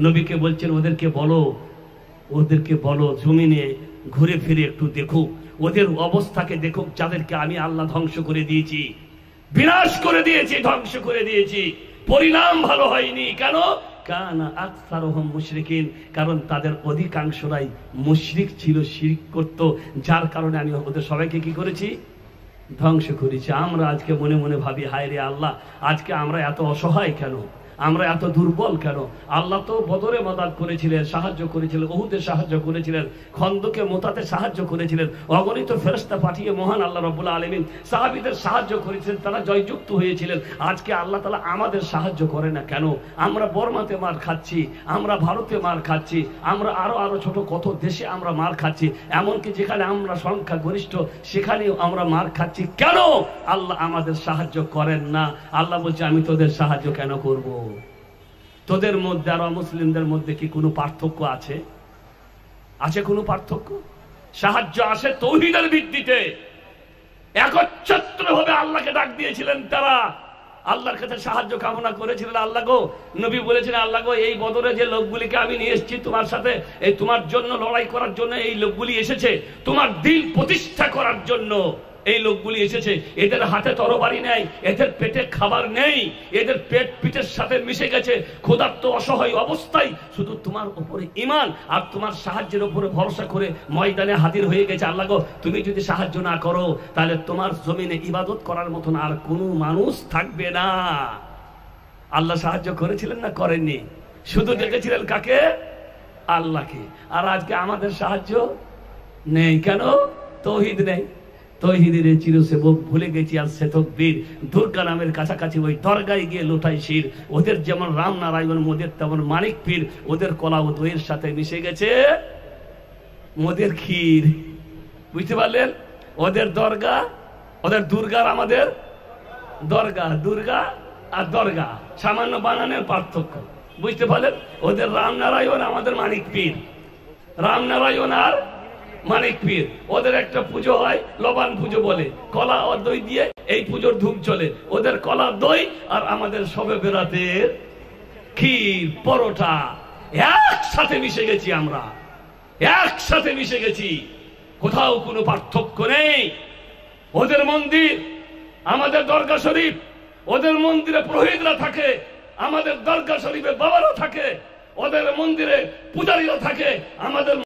নবীকে বলছেন ওদেরকে বলো জমিনে ঘুরে ফিরে একটু দেখো, ওদের অবস্থাকে দেখো, যাদেরকে আমি আল্লাহ ধ্বংস করে দিয়েছি, বিনাশ করে দিয়েছি, ধ্বংস করে দিয়েছি। পরিণাম ভালো হয়নি। কেন? কানা আকসারুহুম মুশরিকিন, কারণ তাদের অধিকাংশরাই মুশরিক ছিল, শিরক করত, যার কারণে আমি ওদের সবাইকে কি করেছি? ধ্বংস করেছি। আমরা আজকে মনে মনে ভাবি, হায় রে আল্লাহ, আজকে আমরা এত অসহায় কেন, আমরা এত দুর্বল কেন? আল্লাহ তো বদরে মদদ করেছিলেন, সাহায্য করেছিলেন, উহুদে সাহায্য করেছিলেন, খন্দকে মোতাতে সাহায্য করেছিলেন, অগণিত ফেরেশতা পাঠিয়ে মহান আল্লাহ রাব্বুল আলামিন সাহাবীদের সাহায্য করেছিলেন, তারা জয়যুক্ত হয়েছিলেন। আজকে আল্লাহ তাআলা আমাদের সাহায্য করে না কেন? আমরা বর্মাতে মার খাচ্ছি, আমরা ভারতে মার খাচ্ছি, আমরা আরো ছোট কত দেশে আমরা মার খাচ্ছি, এমনকি যেখানে আমরা সংখ্যা গরিষ্ঠ সেখানেও আমরা মার খাচ্ছি। কেন আল্লাহ আমাদের সাহায্য করেন না? আল্লাহ বলছে, আমি তোদের সাহায্য কেন করব? তোদের মধ্যে আর অমুসলিমদের মধ্যে কি কোনো পার্থক্য আছে? আছে কোনো পার্থক্য? সাহায্য আসে তৌহিদের ভিত্তিতে। একচ্ছত্রভাবে আল্লাহকে ডাক দিয়েছিলেন তারা, আল্লাহর কাছে সাহায্য কামনা করেছিলেন। আল্লাহ গো, নবী বলেছিলেন, আল্লাহ গো, এই বদরে যে লোকগুলিকে আমি নিয়ে এসেছি তোমার সাথে, এই তোমার জন্য লড়াই করার জন্য এই লোকগুলি এসেছে, তোমার দিন প্রতিষ্ঠা করার জন্য এই লোকগুলি এসেছে। এদের হাতে তরবারি নেই, এদের পেটে খাবার নেই, এদের পেট পিঠের সাথে মিশে গেছে, ক্ষুধার্ত অসহায় অবস্থায় শুধু তোমার উপরে ঈমান আর তোমার সাহায্যের উপরে ভরসা করে ময়দানে হাজির হয়ে গেছে। আল্লাহ গো, তুমি যদি সাহায্য না করো তাহলে তোমার জমিনে ইবাদত করার মতন আর কোনো মানুষ থাকবে না। আল্লাহ সাহায্য করেছিলেন না করেননি? শুধু দেখেছিলেন কাকে? আল্লাহকে। আর আজকে আমাদের সাহায্য নেই কেন? তৌহিদ নেই। তৌহিদের চিরসেবক ভুলে গেছি। আর সেতকবীর দুর্গা নামের কাছাকাছি ওই দরগায় গিয়ে লোটাই শির। ওদের যেমন রাম নারায়ণ মোদের তেমন মানিক পীর, ওদের কলা ও দইয়ের সাথে মিশে গেছে মোদের ক্ষীর। বুঝতে পারলেন? ওদের দরগা, ওদের দুর্গার আমাদের দরগা, দুর্গা আর দরগা সামান্য বানানের পার্থক্য। বুঝতে পারলেন? ওদের রাম নারায়ণ, আমাদের মানিক পীর। রাম নারায়ণ আর মানিক পীর, ওদের একটা পুজো হয় লবান পুজো বলে, কলা ও দই দিয়ে এই পুজোর ধূপ চলে। ওদের কলা দই আর আমাদের শবে বেরাতের ক্ষীর পরোটা একসাথে মিশে গেছি। আমরা একসাথে মিশে গেছি, কোথাও কোনো পার্থক্য নেই। ওদের মন্দির, আমাদের দরগা শরীফ, ওদের মন্দিরে পুরোহিতরা থাকে, আমাদের দরগা শরীফে বাবারা থাকে, ওদের মন্দিরে পূজারীরা থাকে, আমাদের